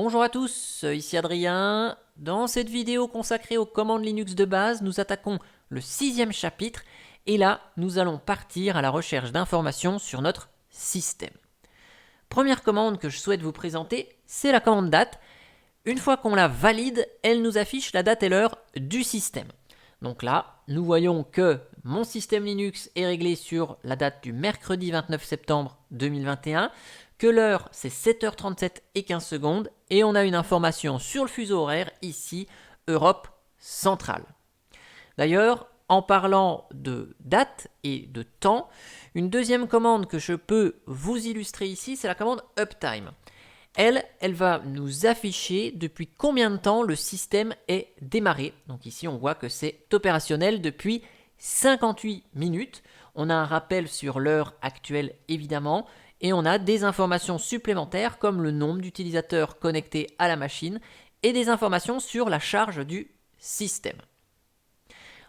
Bonjour à tous, ici Adrien. Dans cette vidéo consacrée aux commandes Linux de base, nous attaquons le 6e chapitre et là, nous allons partir à la recherche d'informations sur notre système. Première commande que je souhaite vous présenter, c'est la commande date. Une fois qu'on la valide, elle nous affiche la date et l'heure du système. Donc là, nous voyons que mon système Linux est réglé sur la date du mercredi 29 septembre 2021, que l'heure c'est 7h37 et 15 secondes, et on a une information sur le fuseau horaire, ici, Europe centrale. D'ailleurs, en parlant de date et de temps, une deuxième commande que je peux vous illustrer ici, c'est la commande Uptime. Elle va nous afficher depuis combien de temps le système est démarré. Donc ici, on voit que c'est opérationnel depuis 58 minutes. On a un rappel sur l'heure actuelle, évidemment, et on a des informations supplémentaires comme le nombre d'utilisateurs connectés à la machine et des informations sur la charge du système.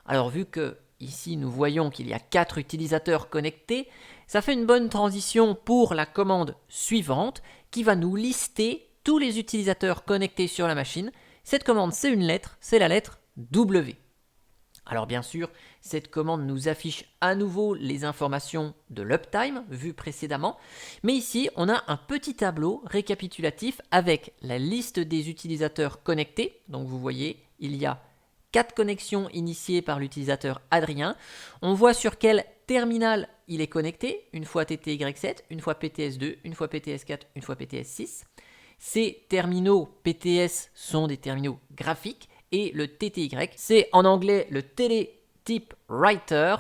Alors, vu que ici, nous voyons qu'il y a 4 utilisateurs connectés, ça fait une bonne transition pour la commande suivante qui va nous lister tous les utilisateurs connectés sur la machine. Cette commande, c'est une lettre, c'est la lettre W. Alors bien sûr, cette commande nous affiche à nouveau les informations de l'uptime vues précédemment, mais ici, on a un petit tableau récapitulatif avec la liste des utilisateurs connectés. Donc vous voyez, il y a 4 connexions initiées par l'utilisateur Adrien. On voit sur quel terminal il est connecté, une fois TTY7, une fois PTS2, une fois PTS4, une fois PTS6. Ces terminaux PTS sont des terminaux graphiques et le TTY, c'est en anglais le Teletype Writer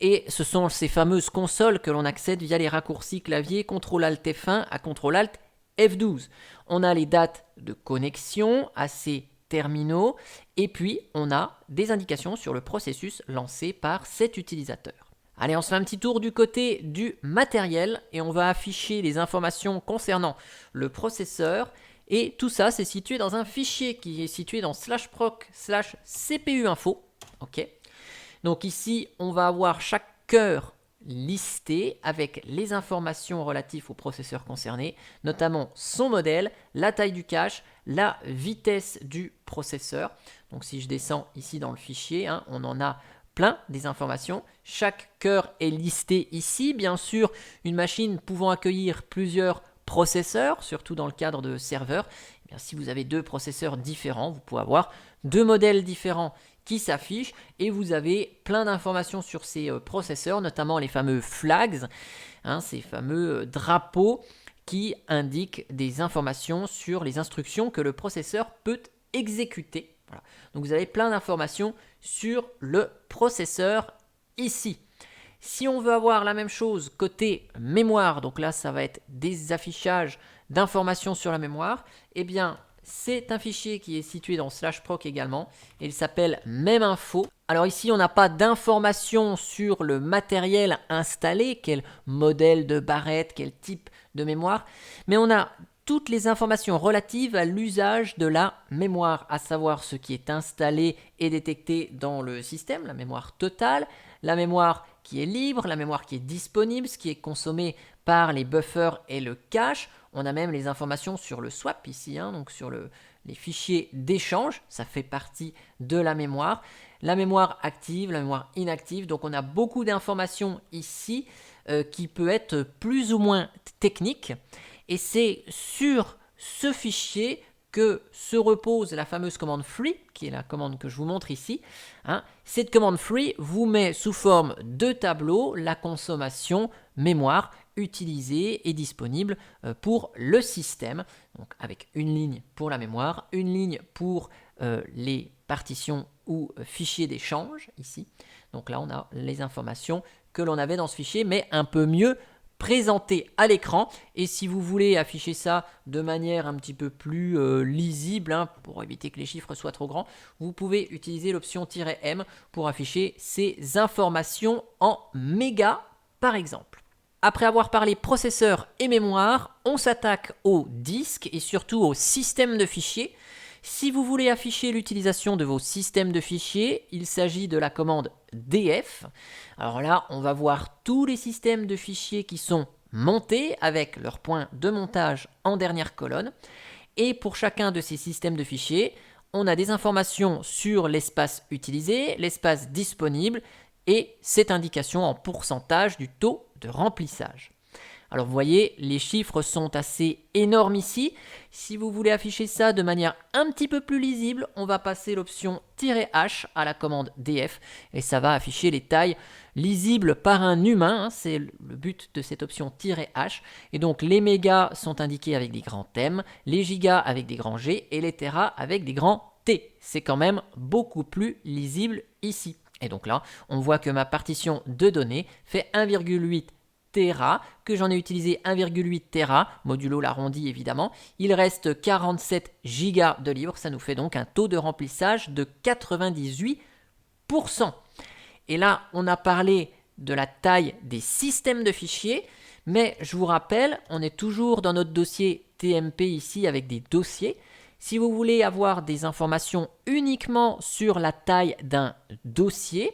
et ce sont ces fameuses consoles que l'on accède via les raccourcis clavier CTRL-ALT F1 à CTRL-ALT F12. On a les dates de connexion à ces terminaux et puis on a des indications sur le processus lancé par cet utilisateur. Allez, on se fait un petit tour du côté du matériel et on va afficher les informations concernant le processeur. Et tout ça, c'est situé dans un fichier qui est situé dans /proc/cpu-info. Ok. Donc ici, on va avoir chaque cœur listé avec les informations relatives au processeur concerné, notamment son modèle, la taille du cache, la vitesse du processeur. Donc si je descends ici dans le fichier, on en a plein des informations. Chaque cœur est listé ici. Bien sûr, une machine pouvant accueillir plusieurs processeurs, surtout dans le cadre de serveurs. Eh bien, si vous avez 2 processeurs différents, vous pouvez avoir 2 modèles différents qui s'affichent et vous avez plein d'informations sur ces processeurs, notamment les fameux flags, ces fameux drapeaux qui indiquent des informations sur les instructions que le processeur peut exécuter. Voilà. Donc vous avez plein d'informations sur le processeur ici. Si on veut avoir la même chose côté mémoire, donc là ça va être des affichages d'informations sur la mémoire, eh bien c'est un fichier qui est situé dans /proc également, et il s'appelle MEMINFO. Alors ici on n'a pas d'informations sur le matériel installé, quel modèle de barrette, quel type de mémoire, mais on a toutes les informations relatives à l'usage de la mémoire, à savoir ce qui est installé et détecté dans le système, la mémoire totale, la mémoire qui est libre, la mémoire qui est disponible, ce qui est consommé par les buffers et le cache. On a même les informations sur le swap ici, donc sur les fichiers d'échange, ça fait partie de la mémoire active, la mémoire inactive. Donc on a beaucoup d'informations ici qui peut être plus ou moins technique. Et c'est sur ce fichier que se repose la fameuse commande free, qui est la commande que je vous montre ici. Cette commande free vous met sous forme de tableau la consommation mémoire utilisée et disponible pour le système. Donc avec une ligne pour la mémoire, une ligne pour les partitions ou fichiers d'échange ici. Donc là on a les informations que l'on avait dans ce fichier, mais un peu mieux présenté à l'écran. Et si vous voulez afficher ça de manière un petit peu plus lisible, pour éviter que les chiffres soient trop grands, vous pouvez utiliser l'option "-m" pour afficher ces informations en mégas par exemple. Après avoir parlé processeur et mémoire, on s'attaque au disque et surtout au système de fichiers. Si vous voulez afficher l'utilisation de vos systèmes de fichiers, il s'agit de la commande df. Alors là, on va voir tous les systèmes de fichiers qui sont montés avec leur point de montage en dernière colonne. Et pour chacun de ces systèmes de fichiers, on a des informations sur l'espace utilisé, l'espace disponible et cette indication en pourcentage du taux de remplissage. Alors vous voyez, les chiffres sont assez énormes ici. Si vous voulez afficher ça de manière un petit peu plus lisible, on va passer l'option "-h" à la commande "df" et ça va afficher les tailles lisibles par un humain, hein, c'est le but de cette option "-h. Et donc les mégas sont indiqués avec des grands M, les gigas avec des grands G et les téras avec des grands T. C'est quand même beaucoup plus lisible ici. Et donc là, on voit que ma partition de données fait 1,8 Tera, que j'en ai utilisé 1,8 Tera, modulo l'arrondi évidemment. Il reste 47 gigas de libre, ça nous fait donc un taux de remplissage de 98%. Et là, on a parlé de la taille des systèmes de fichiers, mais je vous rappelle, on est toujours dans notre dossier TMP ici avec des dossiers. Si vous voulez avoir des informations uniquement sur la taille d'un dossier,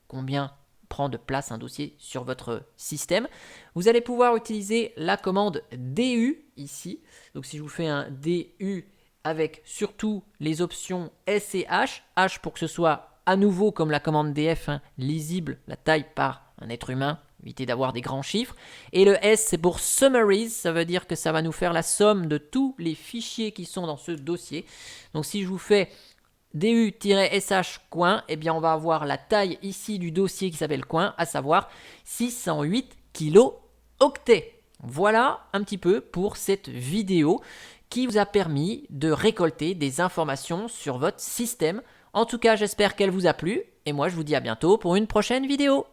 combien prend de place un dossier sur votre système, vous allez pouvoir utiliser la commande DU ici. Donc si je vous fais un DU avec surtout les options S et H, H pour que ce soit à nouveau comme la commande DF, hein, lisible, la taille par un être humain, éviter d'avoir des grands chiffres. Et le S, c'est pour Summaries, ça veut dire que ça va nous faire la somme de tous les fichiers qui sont dans ce dossier. Donc si je vous fais DU-SH coin, eh bien on va avoir la taille ici du dossier qui s'appelle coin, à savoir 608 kilo-octets. Voilà un petit peu pour cette vidéo qui vous a permis de récolter des informations sur votre système. En tout cas, j'espère qu'elle vous a plu et moi je vous dis à bientôt pour une prochaine vidéo.